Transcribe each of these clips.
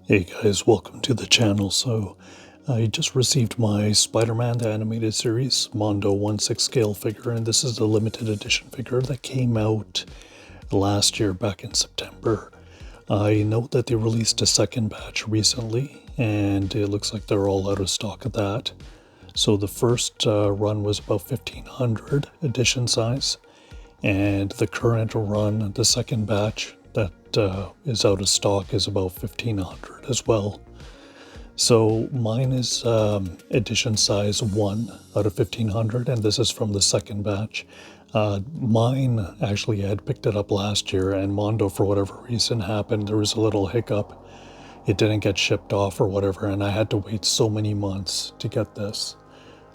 Hey guys, welcome to the channel. So I just received my Spider-Man the animated series Mondo 1/6 scale figure, and this is the limited edition figure that came out last year back in September. I know that they released a second batch recently, and it looks like they're all out of stock of that. So the first run was about 1500 edition size, and the current run, the second batch that is out of stock, is about 1500 as well. So mine is edition size 1 out of 1500, and this is from the second batch. Mine actually, I had picked it up last year, and Mondo, for whatever reason, happened. There was a little hiccup. It didn't get shipped off or whatever, and I had to wait so many months to get this.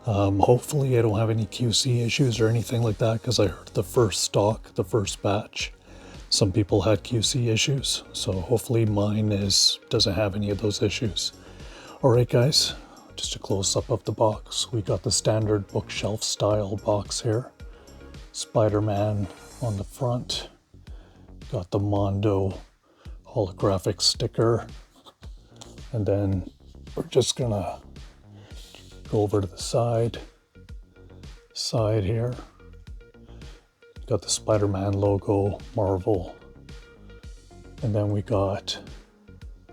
Hopefully I don't have any QC issues or anything like that, because I heard the first stock, the first batch, some people had QC issues. So hopefully mine doesn't have any of those issues. Alright guys, just a close-up of the box. We got the standard bookshelf style box here. Spider-Man on the front. Got the Mondo holographic sticker. And then we're just gonna go over to the side here. Got the Spider-Man logo, Marvel. And then we got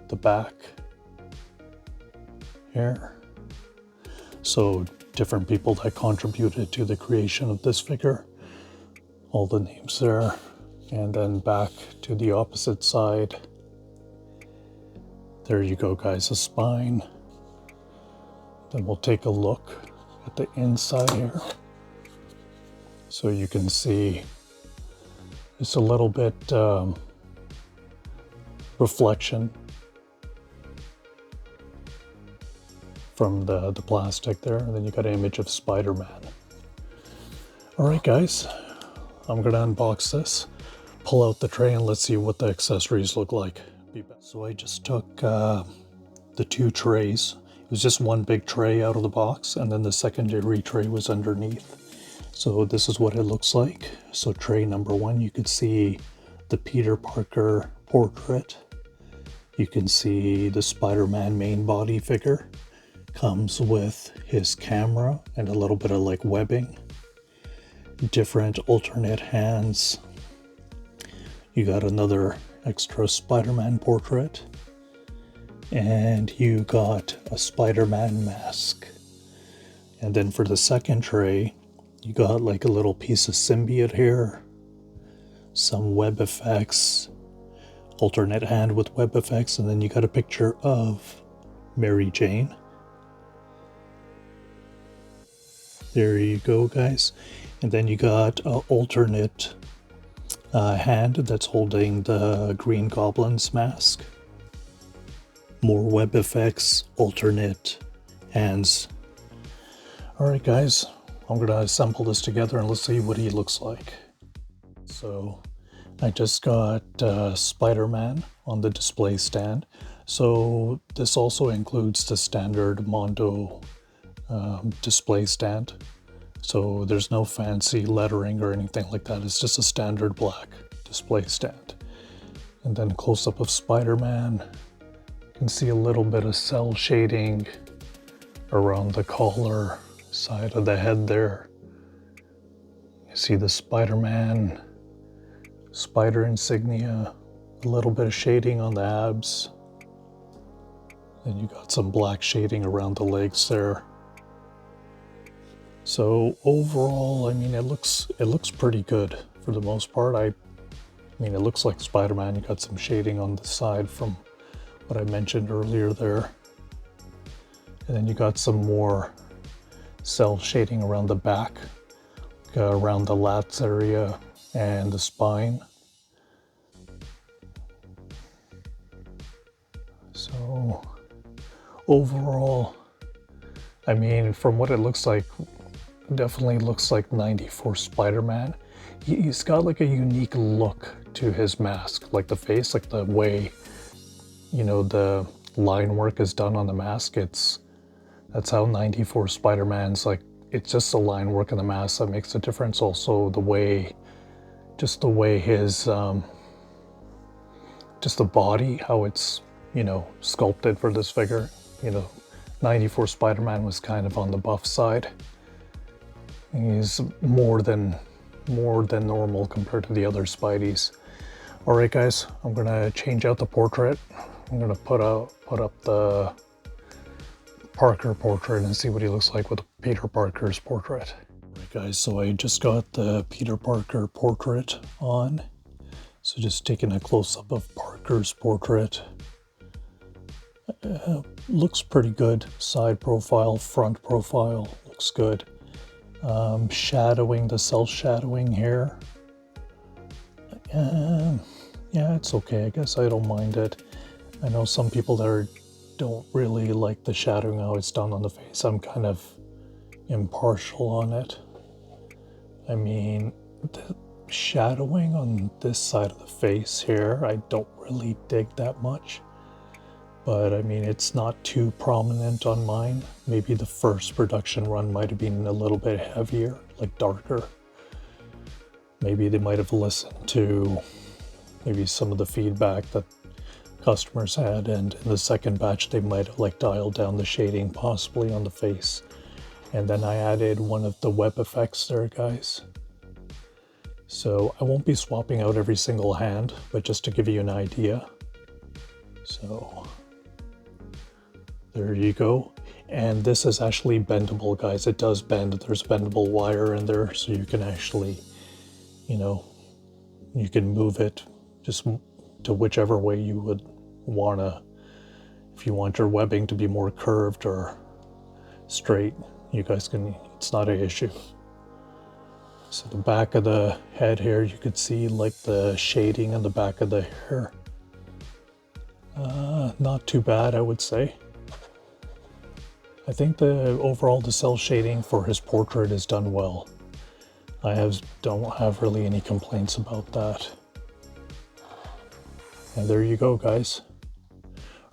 the back here. So different people that contributed to the creation of this figure. All the names there. And then back to the opposite side. There you go guys, the spine. Then we'll take a look at the inside here. So you can see it's a little bit reflection from the plastic there. And then you got an image of Spider-Man. All right, guys, I'm gonna unbox this, pull out the tray, and let's see what the accessories look like. So I just took the two trays. It was just one big tray out of the box, and then the secondary tray was underneath. So this is what it looks like. So tray number one, you could see the Peter Parker portrait. You can see the Spider-Man main body figure. Comes with his camera and a little bit of like webbing. Different alternate hands. You got another extra Spider-Man portrait. And you got a Spider-Man mask. And then for the second tray, you got like a little piece of symbiote here, some web effects, alternate hand with web effects, and then you got a picture of Mary Jane. There you go, guys. And then you got an alternate hand that's holding the Green Goblin's mask. More web effects, alternate hands. Alright guys, I'm gonna assemble this together and let's see what he looks like. So I just got Spider-Man on the display stand. So this also includes the standard Mondo display stand. So there's no fancy lettering or anything like that. It's just a standard black display stand. And then close up of Spider-Man. You can see a little bit of cell shading around the collar side of the head there. You see the Spider-Man spider insignia, a little bit of shading on the abs. And you got some black shading around the legs there. So overall, I mean, it looks pretty good for the most part. I mean, it looks like Spider-Man. You got some shading on the side from what I mentioned earlier there. And then you got some more cell shading around the back, around the lats area and the spine. So overall, I mean, from what it looks like, definitely looks like 94 Spider-Man. He's got like a unique look to his mask, like the face, like the way, you know, the line work is done on the mask. That's how 94 Spider-Man's like. It's just the line work in the mask that makes a difference. Also the way, just the way his, just the body, how it's you know, sculpted for this figure. You know, 94 Spider-Man was kind of on the buff side. He's more than normal compared to the other Spideys. All right, guys, I'm gonna change out the portrait. I'm gonna put up the Parker portrait and see what he looks like with Peter Parker's portrait. All right, guys, so I just got the Peter Parker portrait on. So just taking a close-up of Parker's portrait. Looks pretty good. Side profile, front profile, looks good. Shadowing, the self-shadowing here. Yeah, it's okay. I guess I don't mind it. I know some people that don't really like the shadowing, how it's done on the face. I'm kind of impartial on it. I mean, the shadowing on this side of the face here, I don't really dig that much. But I mean, it's not too prominent on mine. Maybe the first production run might have been a little bit heavier, like darker. Maybe they might have listened to maybe some of the feedback that customers had, and in the second batch they might have like dialed down the shading possibly on the face. And then I added one of the web effects there, guys. So I won't be swapping out every single hand, but just to give you an idea. So there you go. And this is actually bendable, guys. It does bend. There's bendable wire in there, so you can actually, you know, you can move it just to whichever way you would wanna. If you want your webbing to be more curved or straight, you guys can, it's not an issue. So the back of the head here, you could see like the shading in the back of the hair. Not too bad, I would say. I think the cell shading for his portrait is done well. I don't have really any complaints about that. And there you go, guys.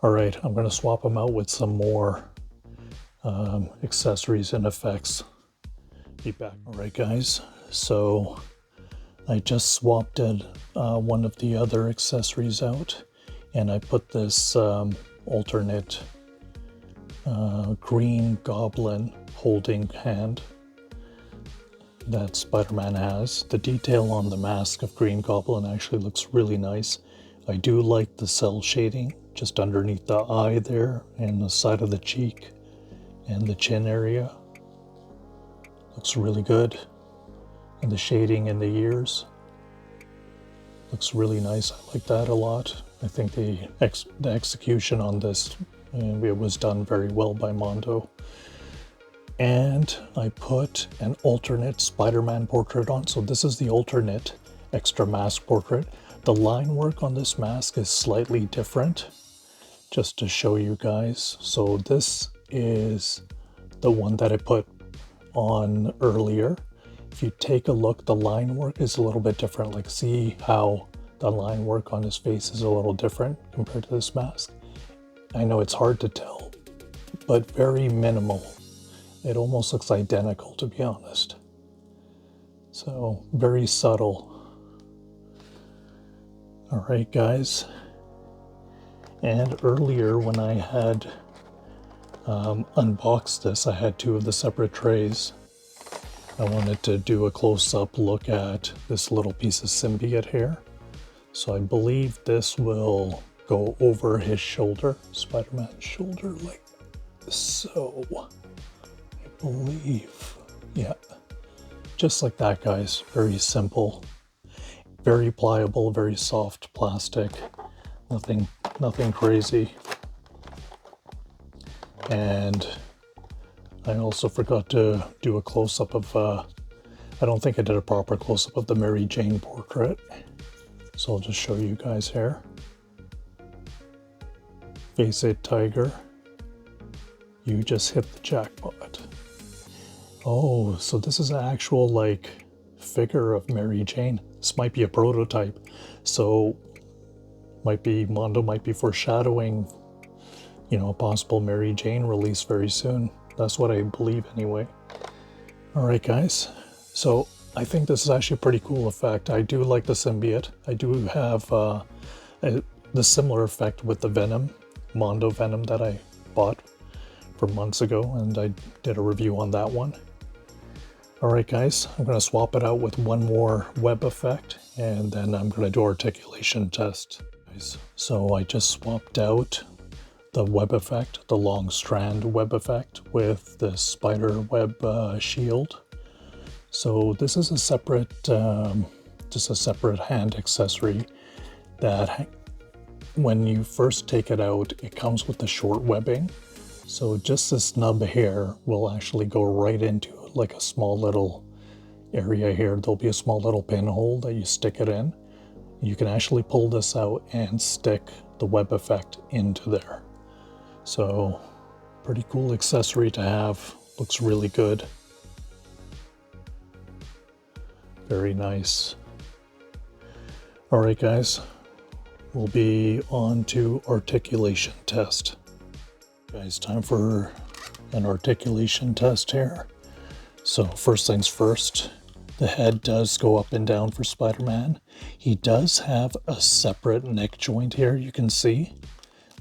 All right, I'm gonna swap them out with some more accessories and effects. Be back. All right, guys. So I just swapped one of the other accessories out, and I put this alternate Green Goblin holding hand that Spider-Man has. The detail on the mask of Green Goblin actually looks really nice. I do like the cell shading just underneath the eye there and the side of the cheek and the chin area. Looks really good. And the shading in the ears looks really nice. I like that a lot. I think the execution on this, it was done very well by Mondo. And I put an alternate Spider-Man portrait on. So this is the alternate extra mask portrait. The line work on this mask is slightly different, just to show you guys. So this is the one that I put on earlier. If you take a look, the line work is a little bit different. Like, see how the line work on his face is a little different compared to this mask? I know it's hard to tell, but very minimal. It almost looks identical, to be honest. So very subtle. All right, guys. And earlier when I had unboxed this, I had two of the separate trays. I wanted to do a close-up look at this little piece of symbiote here. So I believe this will go over his shoulder, Spider-Man's shoulder, like so. I believe, yeah, just like that, guys. Very simple, very pliable, very soft plastic. Nothing crazy. And I also forgot to do a close-up of, I don't think I did a proper close-up of the Mary Jane portrait. So I'll just show you guys here. Face it, Tiger. You just hit the jackpot. Oh, so this is an actual, like, figure of Mary Jane. This might be a prototype. So, Mondo might be foreshadowing, you know, a possible Mary Jane release very soon. That's what I believe anyway. All right, guys. So I think this is actually a pretty cool effect. I do like the symbiote. I do have the similar effect with the Venom Mondo Venom that I bought from months ago, and I did a review on that one. Alright guys, I'm going to swap it out with one more web effect, and then I'm going to do articulation test. So I just swapped out the web effect, the long strand web effect, with the spider web shield. So this is a separate, just a separate hand accessory that when you first take it out, it comes with the short webbing. So just this nub here will actually go right into like a small little area here. There'll be a small little pinhole that you stick it in. You can actually pull this out and stick the web effect into there. So pretty cool accessory to have. Looks really good. Very nice. Alright guys, we'll be on to articulation test. Guys, time for an articulation test here. So first things first, the head does go up and down for Spider-Man. He does have a separate neck joint here, you can see.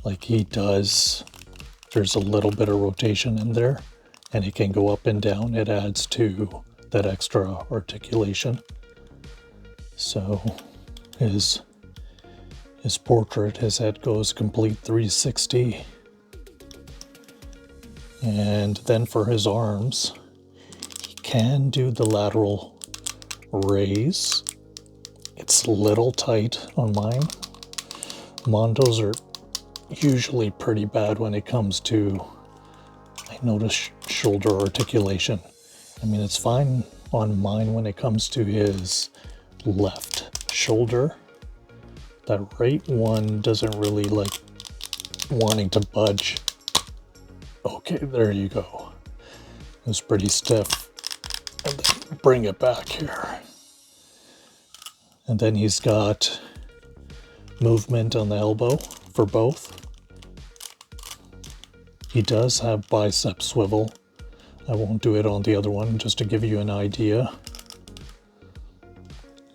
Like he does, there's a little bit of rotation in there, and it can go up and down. It adds to that extra articulation. So his portrait, his head goes complete 360. And then for his arms, he can do the lateral raise. It's a little tight on mine. Mondos are usually pretty bad when it comes to, I notice, shoulder articulation. I mean, it's fine on mine when it comes to his left shoulder. That right one doesn't really like wanting to budge. Okay, there you go. It was pretty stiff. And then bring it back here. And then he's got movement on the elbow for both. He does have bicep swivel. I won't do it on the other one, just to give you an idea.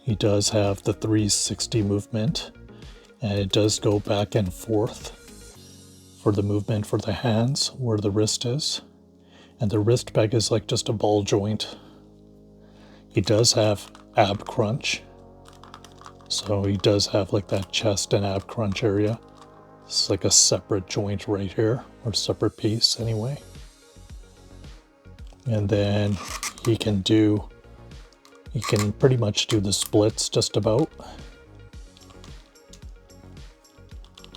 He does have the 360 movement, and it does go back and forth for the movement for the hands where the wrist is. And the wrist peg is like just a ball joint. He does have ab crunch. So he does have like that chest and ab crunch area. It's like a separate joint right here, or separate piece anyway. And then he can pretty much do the splits just about.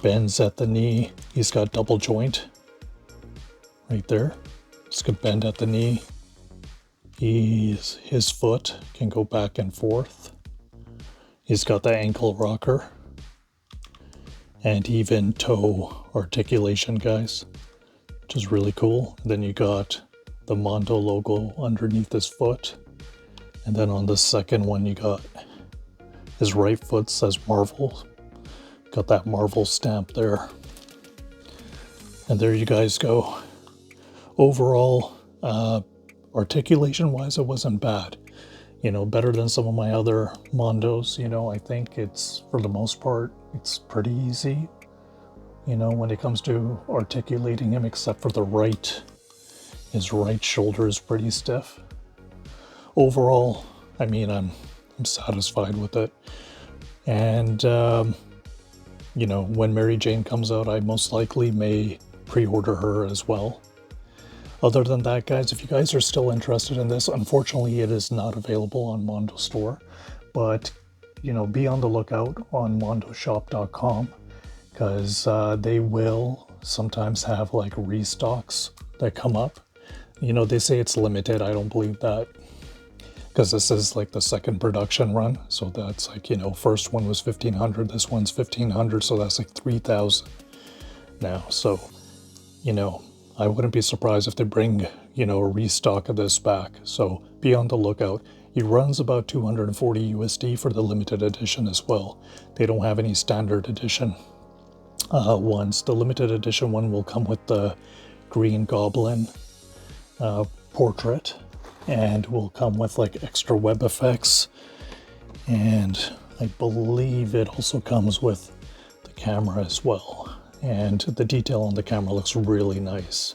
Bends at the knee. He's got double joint right there. Just gonna bend at the knee. His foot can go back and forth. He's got the ankle rocker. And even toe articulation, guys, which is really cool. And then you got the Mondo logo underneath his foot. And then on the second one, you got his right foot says Marvel. Got that Marvel stamp there. And there you guys go. Overall, articulation wise, it wasn't bad. You know, better than some of my other Mondos. You know, I think it's, for the most part, it's pretty easy, you know, when it comes to articulating him, except for the right. His right shoulder is pretty stiff. Overall, I mean, I'm satisfied with it. And, you know, when Mary Jane comes out, I most likely may pre-order her as well. Other than that, guys, if you guys are still interested in this, unfortunately, it is not available on Mondo Store. But, you know, be on the lookout on mondoshop.com, because they will sometimes have like restocks that come up. You know, they say it's limited. I don't believe that, because this is like the second production run. So that's like, you know, first one was 1,500, this one's 1,500, so that's like 3,000 now. So, you know, I wouldn't be surprised if they bring, you know, a restock of this back. So be on the lookout. It runs about 240 USD for the limited edition as well. They don't have any standard edition ones. The limited edition one will come with the Green Goblin portrait, and will come with like extra web effects. And I believe it also comes with the camera as well. And the detail on the camera looks really nice.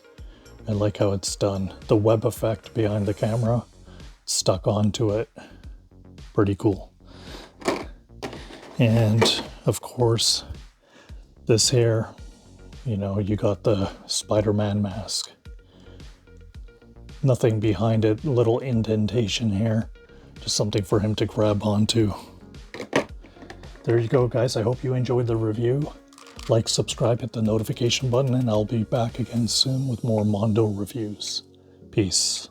I like how it's done. The web effect behind the camera, stuck onto it. Pretty cool. And of course, this here, you know, you got the Spider-Man mask. Nothing behind it, little indentation here. Just something for him to grab onto. There you go, guys. I hope you enjoyed the review. Like, subscribe, hit the notification button, and I'll be back again soon with more Mondo reviews. Peace.